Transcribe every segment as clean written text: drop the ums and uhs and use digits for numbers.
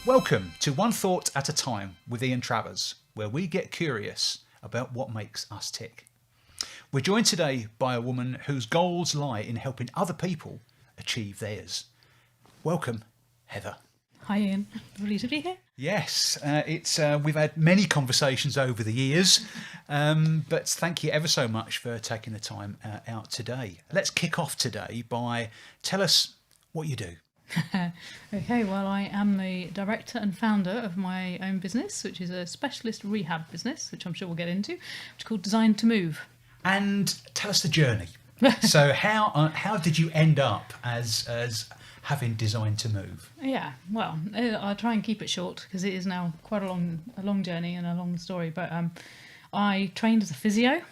Welcome to One Thought at a Time with Ian Travers, where we get curious about what makes us tick. We're joined today by a woman whose goals lie in helping other people achieve theirs. Welcome, Heather. Hi Ian, lovely to be here. Yes, we've had many conversations over the years, but thank you ever so much for taking the time out today. Let's kick off today by tell us what you do. Okay, well, I am the director and founder of my own business, which is a specialist rehab business, which I'm sure we'll get into, which is called Designed to Move. And tell us the journey. So how did you end up as having Designed to Move? Yeah, well, I'll try and keep it short because it is now quite a long journey and a long story. But I trained as a physio.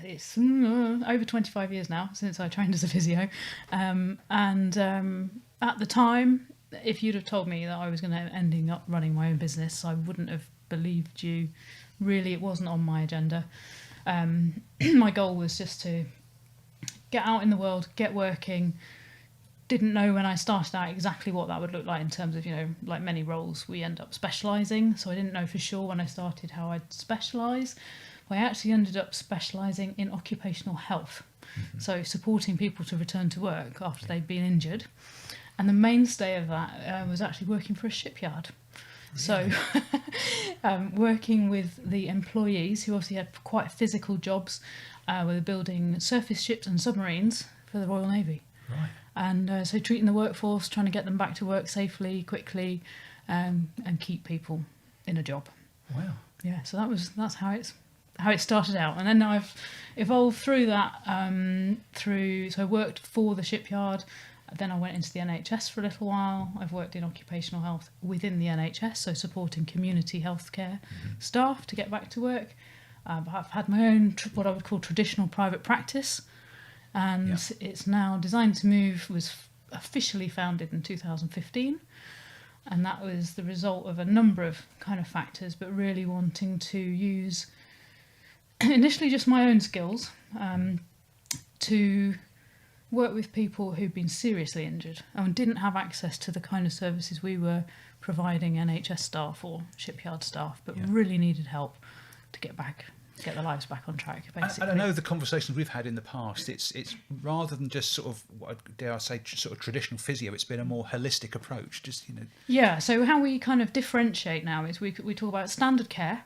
It's over 25 years now since I trained as a physio. At the time, if you'd have told me that I was going to end up running my own business, I wouldn't have believed you. Really, it wasn't on my agenda. My goal was just to get out in the world, get working. Didn't know when I started out exactly what that would look like in terms of, like many roles, we end up specialising. So I didn't know for sure when I started how I'd specialise. I actually ended up specialising in occupational health. Mm-hmm. So supporting people to return to work after they'd been injured. And the mainstay of that was actually working for a shipyard. So working with the employees who obviously had quite physical jobs, were building surface ships and submarines for the Royal Navy. Right. And so treating the workforce, trying to get them back to work safely, quickly, and keep people in a job. Wow. Yeah, so that's how it started out. And then I've evolved through that, so I worked for the shipyard. Then I went into the NHS for a little while. I've worked in occupational health within the NHS, so supporting community healthcare staff to get back to work. I've had my own, what I would call traditional private practice. And it's now Designed to Move, was officially founded in 2015. And that was the result of a number of kind of factors, but really wanting to use initially just my own skills to work with people who'd been seriously injured and didn't have access to the kind of services we were providing NHS staff or shipyard staff, but really needed help to get their lives back on track, basically. And I know the conversations we've had in the past, it's rather than just sort of, dare I say, sort of traditional physio, it's been a more holistic approach, Yeah, so how we kind of differentiate now is we talk about standard care.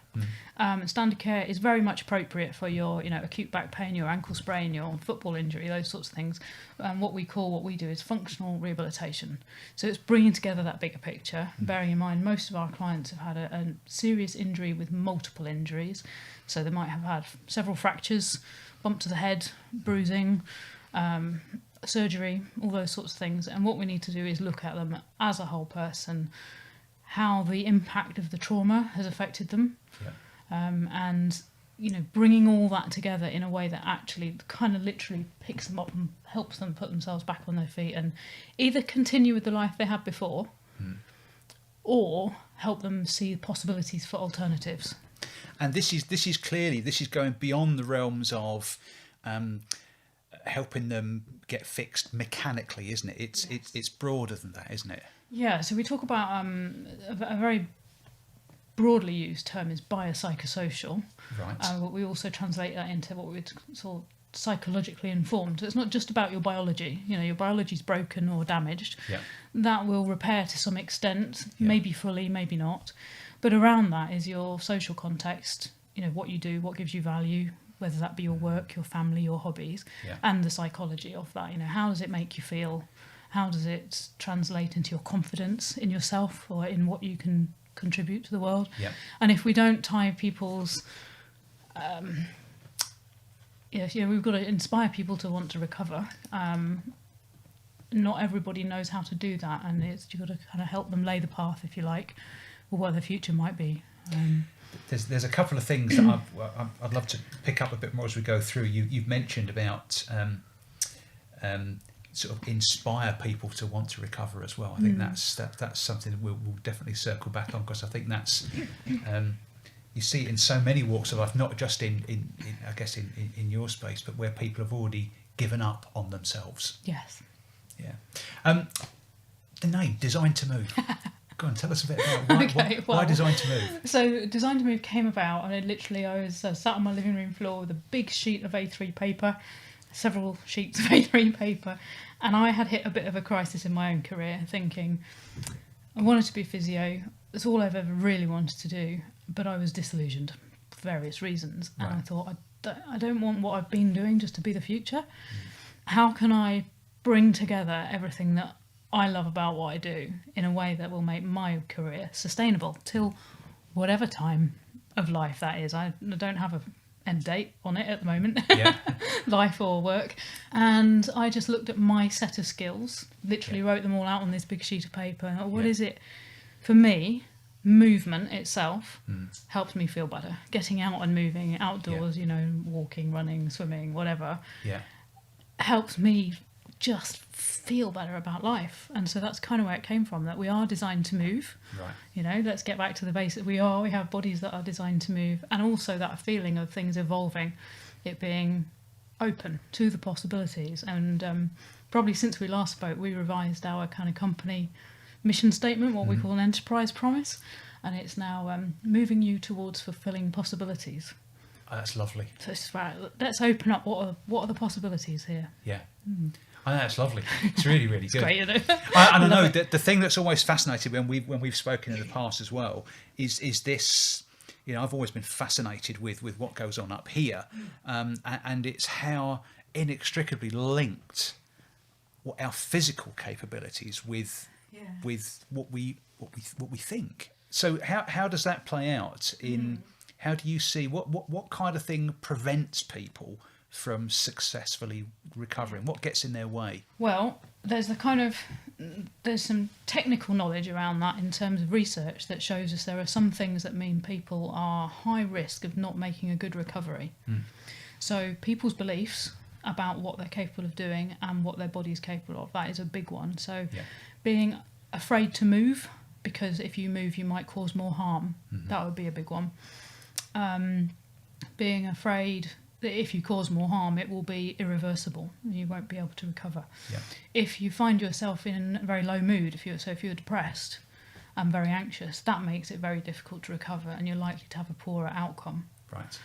Standard care is very much appropriate for your, acute back pain, your ankle sprain, your football injury, those sorts of things. What we do is functional rehabilitation. So it's bringing together that bigger picture, bearing in mind most of our clients have had a serious injury with multiple injuries. So they might have had several fractures, bump to the head, bruising, surgery, all those sorts of things. And what we need to do is look at them as a whole person, how the impact of the trauma has affected them. And bringing all that together in a way that actually kind of literally picks them up and helps them put themselves back on their feet and either continue with the life they had before or help them see possibilities for alternatives. And this is clearly going beyond the realms of helping them get fixed mechanically, isn't it? It's broader than that, isn't it? Yeah, so we talk about a very broadly used term is biopsychosocial. Right. But we also translate that into what we'd call psychologically informed. So it's not just about your biology. Your biology's broken or damaged. Yeah. That will repair to some extent, maybe fully, maybe not. But around that is your social context, what you do, what gives you value, whether that be your work, your family, your hobbies, and the psychology of that. How does it make you feel? How does it translate into your confidence in yourself or in what you can contribute to the world? And if we don't tie people's we've got to inspire people to want to recover. Not everybody knows how to do that, and you've got to kind of help them lay the path, if you like, or what the future might be. There's a couple of things that I'd love to pick up a bit more as we go through. You've mentioned about sort of inspire people to want to recover as well. I think that's something that we'll definitely circle back on, because I think that's you see it in so many walks of life, not just in I guess in your space, but where people have already given up on themselves. Yes. Yeah. The name, Designed to Move. Go on, tell us a bit about why Designed to Move. So Designed to Move came about, and I was sat on my living room floor with a big sheet of A3 paper, several sheets of A3 paper, and I had hit a bit of a crisis in my own career, thinking I wanted to be physio. That's all I've ever really wanted to do, but I was disillusioned for various reasons, and I thought I don't want what I've been doing just to be the future. How can I bring together everything that I love about what I do in a way that will make my career sustainable till whatever time of life that is. I don't have an end date on it at the moment, life or work. And I just looked at my set of skills, literally wrote them all out on this big sheet of paper. And thought, what is it? For me, movement itself helps me feel better. Getting out and moving outdoors, walking, running, swimming, whatever, helps me just feel better about life. And so that's kind of where it came from, that we are designed to move. Right. Let's get back to the basics. We have bodies that are designed to move, and also that feeling of things evolving, it being open to the possibilities. And probably since we last spoke, we revised our kind of company mission statement, what we call an enterprise promise, and it's now moving you towards fulfilling possibilities. Oh, that's lovely. So it's right, let's open up what are the possibilities here. I know, that's lovely. It's really, really good. It's great, isn't it? I know the thing that's always fascinated when we've spoken in the past as well is this. I've always been fascinated with what goes on up here, and it's how inextricably linked our physical capabilities with what we think. So how does that play out in? How do you see what kind of thing prevents people from successfully recovering? What gets in their way? Well, there's some technical knowledge around that in terms of research that shows us there are some things that mean people are high risk of not making a good recovery. So people's beliefs about what they're capable of doing and what their body's capable of, that is a big one. So being afraid to move, because if you move you might cause more harm, that would be a big one. Being afraid that if you cause more harm, it will be irreversible. You won't be able to recover. If you find yourself in a very low mood, if you're depressed and very anxious, that makes it very difficult to recover, and you're likely to have a poorer outcome. Right.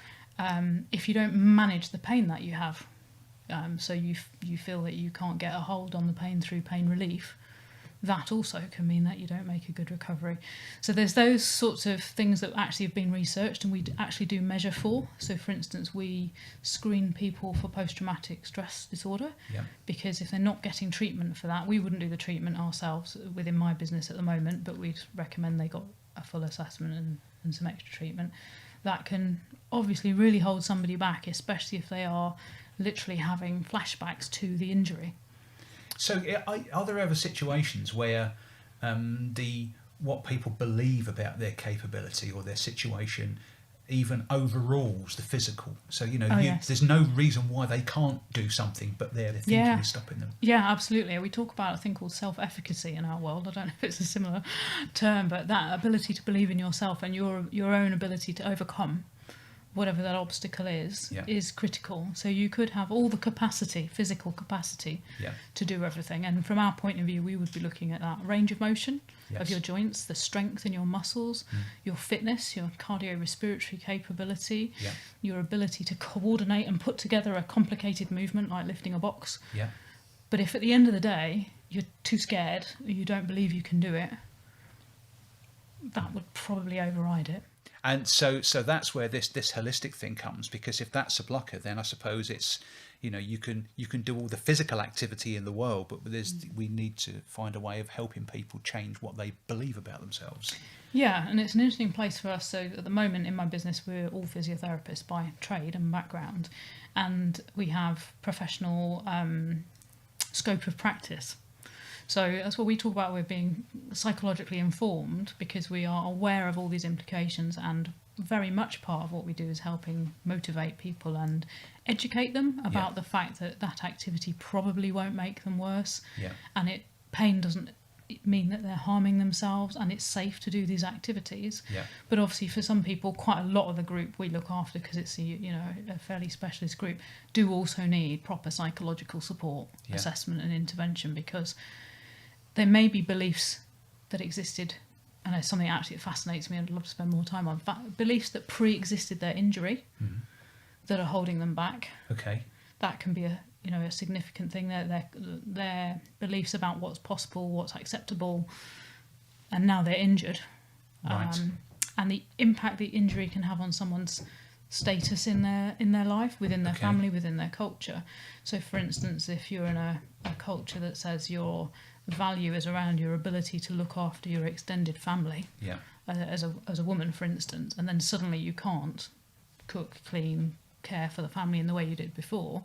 If you don't manage the pain that you have, so you feel that you can't get a hold on the pain through pain relief, that also can mean that you don't make a good recovery. So there's those sorts of things that actually have been researched and we actually do measure for. So for instance, we screen people for post-traumatic stress disorder, because if they're not getting treatment for that, we wouldn't do the treatment ourselves within my business at the moment, but we'd recommend they got a full assessment and some extra treatment. That can obviously really hold somebody back, especially if they are literally having flashbacks to the injury. So are there ever situations where what people believe about their capability or their situation even overrules the physical? So, there's no reason why they can't do something, but their thinking is stopping them. Yeah, absolutely. We talk about a thing called self-efficacy in our world. I don't know if it's a similar term, but that ability to believe in yourself and your own ability to overcome whatever that obstacle is critical. So you could have all the capacity, physical capacity, to do everything. And from our point of view, we would be looking at that range of motion of your joints, the strength in your muscles, your fitness, your cardiorespiratory capability, your ability to coordinate and put together a complicated movement like lifting a box. But if at the end of the day you're too scared, or you don't believe you can do it, that would probably override it. And so that's where this holistic thing comes, because if that's a blocker, then I suppose it's, you can do all the physical activity in the world, but we need to find a way of helping people change what they believe about themselves. Yeah, and it's an interesting place for us. So at the moment in my business, we're all physiotherapists by trade and background, and we have professional scope of practice. So that's what we talk about. We're being psychologically informed because we are aware of all these implications, and very much part of what we do is helping motivate people and educate them about the fact that activity probably won't make them worse, and pain doesn't mean that they're harming themselves, and it's safe to do these activities. But obviously for some people, quite a lot of the group we look after, because it's a fairly specialist group, do also need proper psychological support, assessment and intervention, because there may be beliefs that existed, and it's something actually that fascinates me and I'd love to spend more time on, beliefs that pre-existed their injury that are holding them back. Okay. That can be a significant thing. Their beliefs about what's possible, what's acceptable, and now they're injured. Right. And the impact the injury can have on someone's status in their life, within their family, within their culture. So, for instance, if you're in a culture that says your value is around your ability to look after your extended family, as a woman, for instance, and then suddenly you can't cook, clean, care for the family in the way you did before,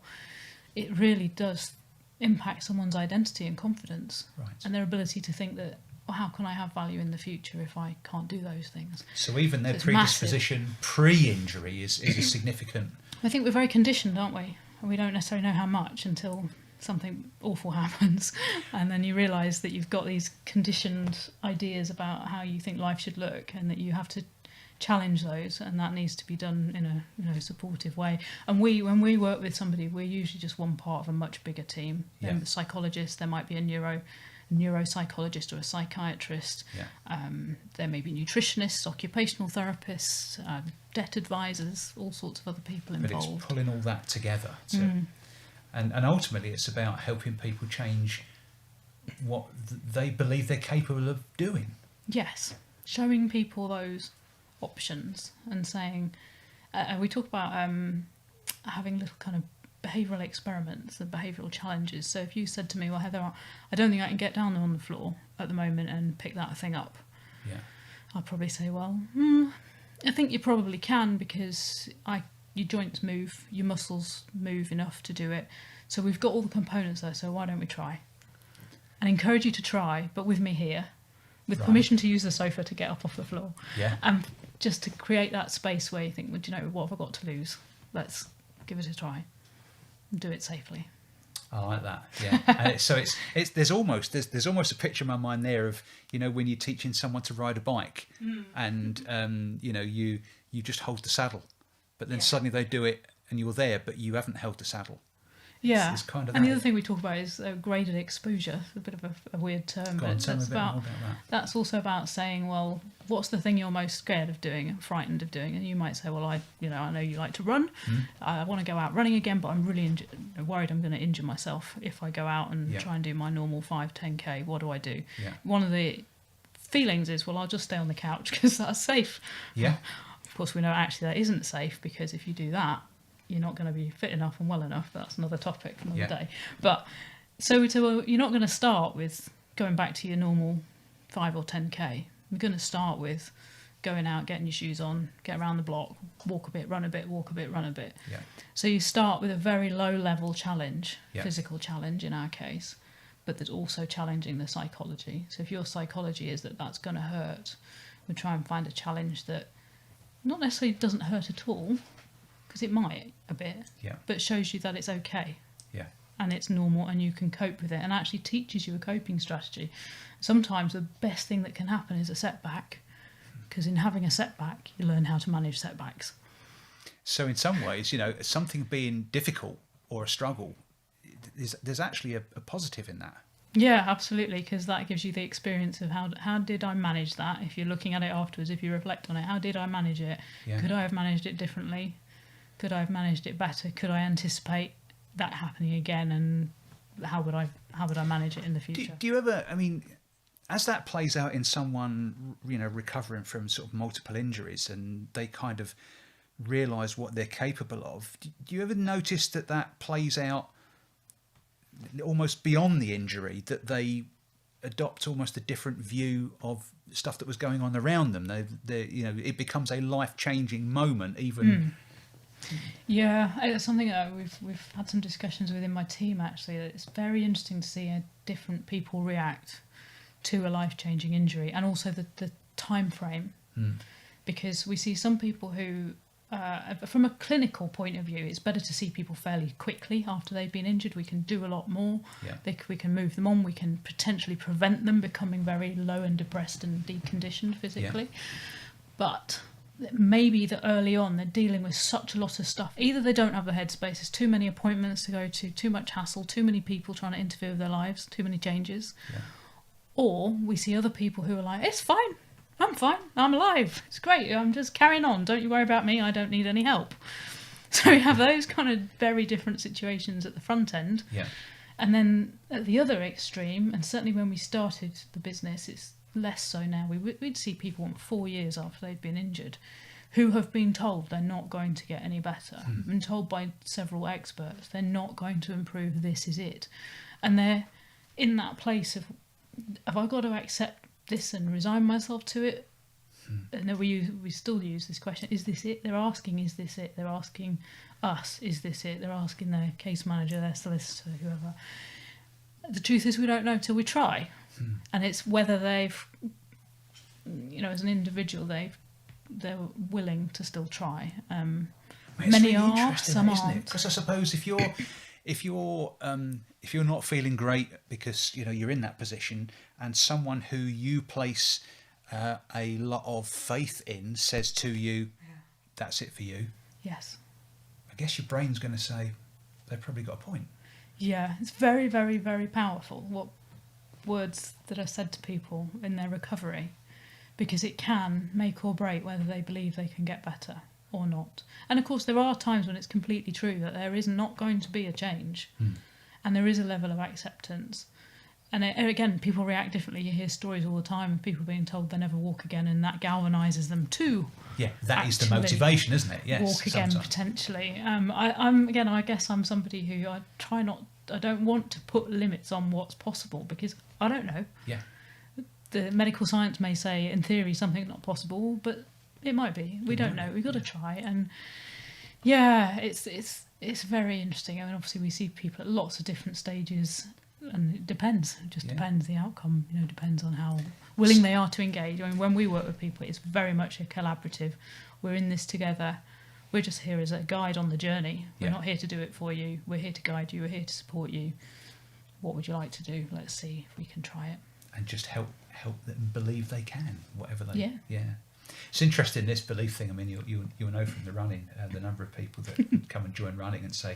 it really does impact someone's identity and confidence, and their ability to think that, how can I have value in the future if I can't do those things? So even their predisposition pre-injury is a significant... I think we're very conditioned, aren't we? And we don't necessarily know how much until something awful happens. And then you realise that you've got these conditioned ideas about how you think life should look, and that you have to challenge those, and that needs to be done in a supportive way. And when we work with somebody, we're usually just one part of a much bigger team. A psychologist, there might be a neuropsychologist or a psychiatrist. There may be nutritionists, occupational therapists, debt advisors, all sorts of other people involved. But it's pulling all that together. And ultimately it's about helping people change what they believe they're capable of doing. Yes, showing people those options and saying, we talk about having little kind of behavioural experiments and behavioural challenges. So if you said to me, well, Heather, I don't think I can get down on the floor at the moment and pick that thing up, I'll probably say, well, I think you probably can, because your joints move, your muscles move enough to do it, so we've got all the components there, so why don't we try? And encourage you to try, but with me here, with permission to use the sofa to get up off the floor, and just to create that space where you think, well, do you know, what have I got to lose? Let's give it a try. Do it safely. I like that. And there's almost a picture in my mind there of, when you're teaching someone to ride a bike, and you just hold the saddle, but then suddenly they do it and you're there, but you haven't held the saddle. It's kind of and the other thing we talk about is graded exposure. A bit of a weird term, but that's also about saying, well, what's the thing you're most scared of doing, frightened of doing? And you might say, well, I know you like to run. I want to go out running again, but I'm really worried I'm going to injure myself if I go out and try and do my normal 5-10k. What do I do? One of the feelings is, well, I'll just stay on the couch because that's safe. Of course, we know actually that isn't safe, because if you do that, you're not going to be fit enough and well enough. That's another topic for another day. But so you're not going to start with going back to your normal 5 or 10k. You're going to start with going out, getting your shoes on, get around the block, walk a bit, run a bit, walk a bit, run a bit. So you start with a very low level challenge, physical challenge in our case, but there's also challenging the psychology. So if your psychology is that that's going to hurt, we try and find a challenge that not necessarily doesn't hurt at all, because it might a bit, but shows you that it's okay, and it's normal, and you can cope with it, and actually teaches you a coping strategy. Sometimes the best thing that can happen is a setback, because in having a setback, you learn how to manage setbacks. So in some ways, something being difficult or a struggle, there's actually a positive in that. Yeah, absolutely, because that gives you the experience of how did I manage that. If you're looking at it afterwards, if you reflect on it, how did I manage it? Could I have managed it differently? Could I have managed it better? Could I anticipate that happening again? And how would I manage it in the future? Do you ever, as that plays out in someone, recovering from sort of multiple injuries, and they kind of realise what they're capable of, do you ever notice that plays out almost beyond the injury, that they adopt almost a different view of stuff that was going on around them? It becomes a life-changing moment, even... Yeah, it's something that we've had some discussions within my team, actually. That it's very interesting to see how different people react to a life-changing injury, and also the time frame, because we see some people who, from a clinical point of view, it's better to see people fairly quickly after they've been injured. We can do a lot more. We can move them on. We can potentially prevent them becoming very low and depressed and deconditioned physically. But maybe that early on they're dealing with such a lot of stuff. Either they don't have the headspace, there's too many appointments to go to, too much hassle, too many people trying to interfere with their lives, too many changes, Or we see other people who are like, it's fine, I'm alive, it's great, I'm just carrying on, don't you worry about me, I don't need any help. So we have those kind of very different situations at the front end. Yeah. And then at the other extreme, and certainly when we started the business, it's less so now, we'd see people 4 years after they'd been injured who have been told they're not going to get any better, been told by several experts they're not going to improve, this is it. And they're in that place of, have I got to accept this and resign myself to it? And then we still use this question, is this it? They're asking, is this it? They're asking us, is this it? They're asking their case manager, their solicitor, whoever. The truth is we don't know till we try. And it's whether they've, as an individual, they're willing to still try. Many really are, some aren't. Because I suppose if you're not feeling great because you're in that position, and someone who you place a lot of faith in says to you, "That's it for you." Yes. I guess your brain's going to say, "They've probably got a point." Yeah, it's very, very, very powerful. What words that are said to people in their recovery, because it can make or break whether they believe they can get better or not. And of course there are times when it's completely true that there is not going to be a change, and there is a level of acceptance. And again, people react differently. You hear stories all the time of people being told they never walk again, and that galvanises them too. Yeah, that is the motivation, isn't it? Yes, walk again sometimes. Potentially. I guess I'm somebody who I don't want to put limits on what's possible, because I don't know. Yeah. The medical science may say, in theory, something's not possible, but it might be. We don't know. We've got to try. And yeah, it's very interesting. I mean, obviously we see people at lots of different stages, and it depends. It just depends. The outcome, depends on how willing they are to engage. I mean, when we work with people, it's very much a collaborative. We're in this together. We're just here as a guide on the journey. We're not here to do it for you. We're here to guide you. We're here to support you. What would you like to do? Let's see if we can try it. And just help them believe they can, whatever they. Yeah. It's interesting, this belief thing. I mean, you'll know from the running, the number of people that come and join running and say,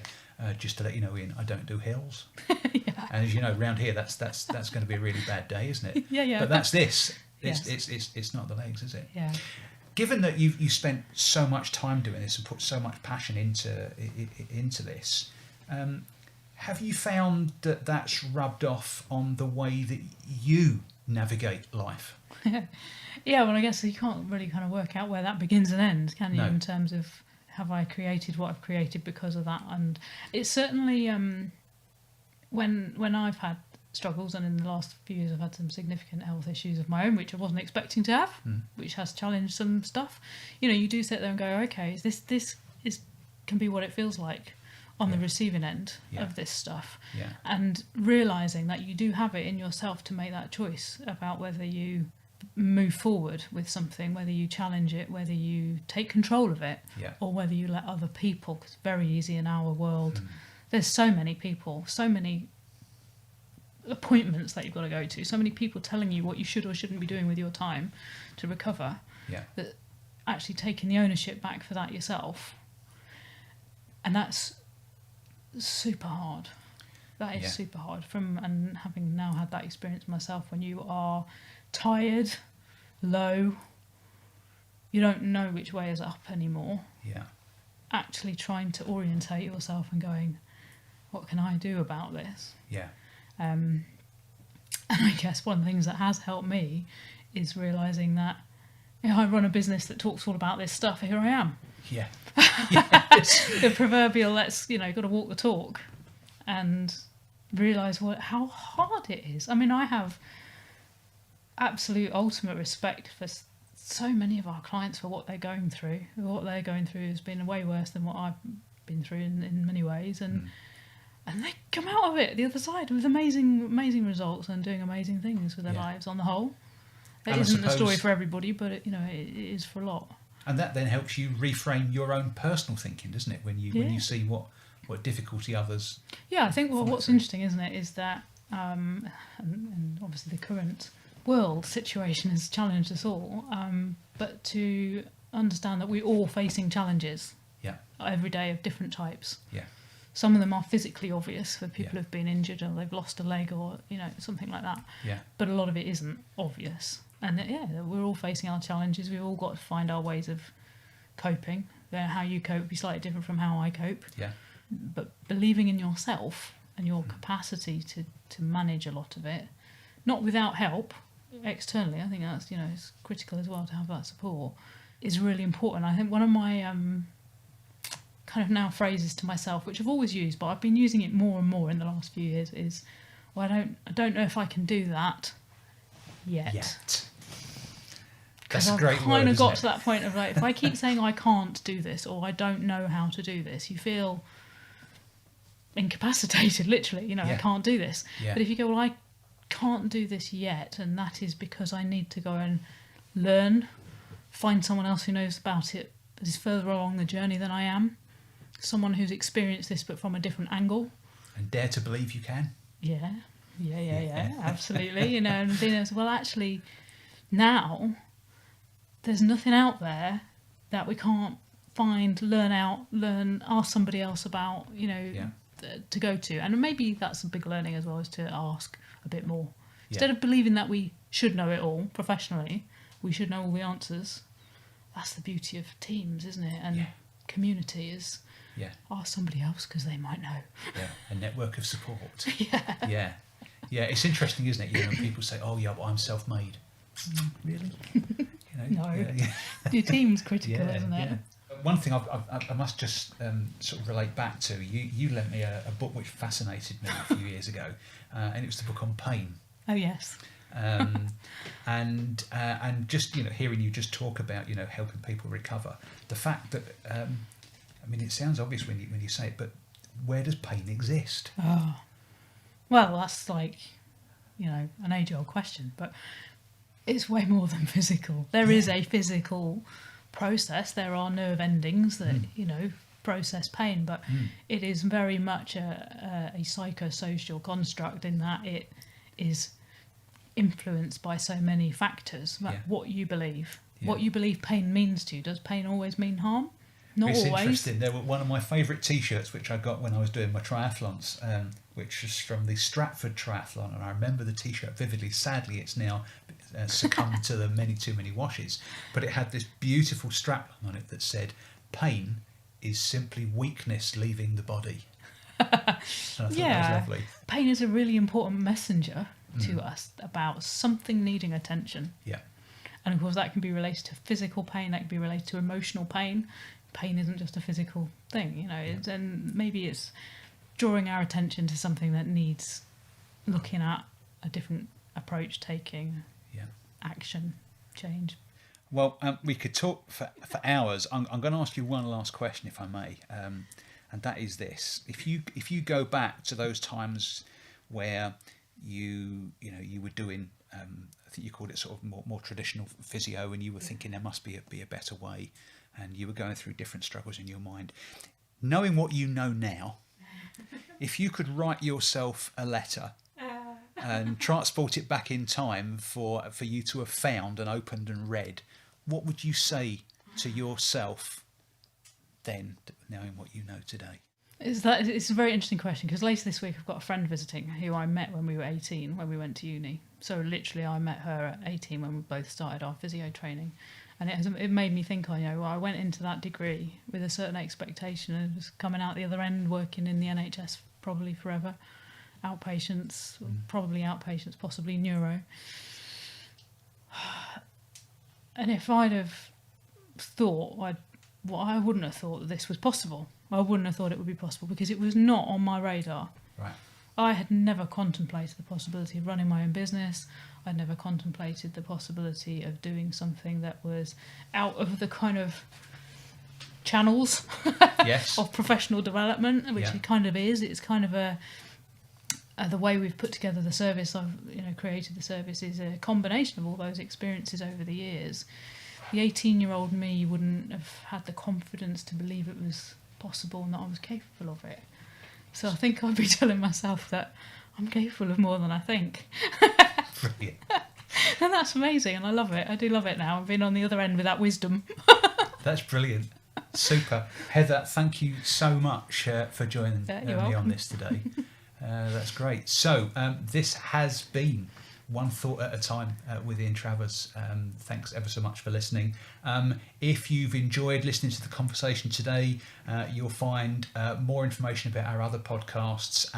just to let you know, Ian, I don't do hills. And as you know, around here, that's going to be a really bad day, isn't it? Yeah. But that's this. Yes. It's not the legs, is it? Yeah. Given that you spent so much time doing this and put so much passion into this, have you found that that's rubbed off on the way that you navigate life? Yeah, well, I guess you can't really kind of work out where that begins and ends, can you? No. In terms of, have I created what I've created because of that? And it's certainly when I've had struggles, and in the last few years I've had some significant health issues of my own, which I wasn't expecting to have, which has challenged some stuff. You do sit there and go, okay, this can be what it feels like on the receiving end of this stuff. Yeah. And realising that you do have it in yourself to make that choice about whether you move forward with something, whether you challenge it, whether you take control of it, or whether you let other people, because it's very easy in our world. There's so many people, so many appointments that you've got to go to, so many people telling you what you should or shouldn't be doing with your time to recover, that actually taking the ownership back for that yourself, and that's super hard. That is super hard. And having now had that experience myself, when you are tired, low, you don't know which way is up anymore. Actually trying to orientate yourself and going, what can I do about this? And I guess one of the things that has helped me is realising that I run a business that talks all about this stuff. Here I am. The proverbial, got to walk the talk, and realise how hard it is. I mean, I have absolute ultimate respect for so many of our clients for what they're going through. What they're going through has been way worse than what I've been through in many ways, and they come out of it the other side with amazing results and doing amazing things with their lives on the whole. It isn't the story for everybody, but it is for a lot. And that then helps you reframe your own personal thinking, doesn't it? When you see what difficulty others. Yeah, I think what's interesting, isn't it, is that and obviously the current world situation has challenged us all, but to understand that we're all facing challenges every day of different types. Some of them are physically obvious for people Yeah. who've been injured or they've lost a leg or, something like that. Yeah. But a lot of it isn't obvious. And we're all facing our challenges. We've all got to find our ways of coping. How you cope will be slightly different from how I cope. Yeah. But believing in yourself and your capacity to manage a lot of it, not without help externally, I think that's, it's critical as well to have that support, is really important. I think one of my kind of now phrases to myself, which I've always used, but I've been using it more and more in the last few years, is, well, I don't know if I can do that yet. That's a I've great word, kind of isn't got it? to that point of like, if I keep saying I can't do this or I don't know how to do this, you feel incapacitated, literally, I Yeah. can't do this. Yeah. But if you go, well, I can't do this yet, and that is because I need to go and learn, find someone else who knows about it that is further along the journey than I am, someone who's experienced this but from a different angle. And dare to believe you can. Yeah, absolutely. And being able to, well, actually, now there's nothing out there that we can't find, ask somebody else about, to go to. And maybe that's a big learning as well, is to ask a bit more. Instead of believing that we should know it all professionally, we should know all the answers. That's the beauty of teams, isn't it? And community is ask somebody else because they might know. Yeah, a network of support. Yeah. Yeah, it's interesting, isn't it? When people say, "Oh, yeah, but I'm self-made." Really? No. Yeah. Your team's critical, isn't it? Yeah. One thing I must just sort of relate back to, you lent me a book which fascinated me a few years ago, and it was the book on pain. Oh, yes. And just hearing you just talk about helping people recover, the fact that it sounds obvious when you say it, but where does pain exist? Oh, well, that's like an age-old question, but it's way more than physical. There is a physical process. There are nerve endings that process pain, but it is very much a psychosocial construct in that it is influenced by so many factors. What you believe, what you believe pain means to you. Does pain always mean harm? Not it's always. Interesting. There were one of my favourite T-shirts, which I got when I was doing my triathlons, which was from the Stratford Triathlon, and I remember the T-shirt vividly. Sadly, it's now succumbed to the too many washes, but it had this beautiful strapline on it that said, "Pain is simply weakness leaving the body." And I thought that was lovely. Pain is a really important messenger to us about something needing attention. Yeah. And of course that can be related to physical pain, that can be related to emotional pain. Pain isn't just a physical thing, and maybe it's drawing our attention to something that needs looking at, a different approach taking, action, change. Well, we could talk for hours. I'm going to ask you one last question, if I may, and that is this: if you go back to those times where you were doing, I think you called it sort of more traditional physio, and you were thinking there must be a better way, and you were going through different struggles in your mind, knowing what you know now, if you could write yourself a letter and transport it back in time for you to have found and opened and read, what would you say to yourself then, knowing what you know today? It's a very interesting question, because later this week I've got a friend visiting who I met when we were 18, when we went to uni. So literally I met her at 18 when we both started our physio training. And it made me think, I went into that degree with a certain expectation and was coming out the other end working in the NHS probably forever. Outpatients, possibly neuro. And if I'd have thought, I wouldn't have thought that this was possible. I wouldn't have thought it would be possible because it was not on my radar. Right. I had never contemplated the possibility of running my own business. I'd never contemplated the possibility of doing something that was out of the kind of channels of professional development, which it kind of is. It's kind of the way we've put together the service. I've created the service is a combination of all those experiences over the years. The 18-year-old me wouldn't have had the confidence to believe it was possible and that I was capable of it. So I think I'd be telling myself that I'm capable of more than I think. Brilliant. And that's amazing, and I love it. I do love it now. I've been on the other end with that wisdom. That's brilliant. Super. Heather, thank you so much for joining Yeah, me you're on welcome. this today. That's great. So this has been One Thought at a Time with Ian Travers. Thanks ever so much for listening. If you've enjoyed listening to the conversation today, you'll find more information about our other podcasts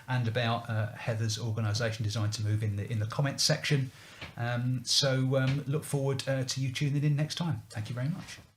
and about Heather's organisation Designed to Move in the comments section. So look forward to you tuning in next time. Thank you very much.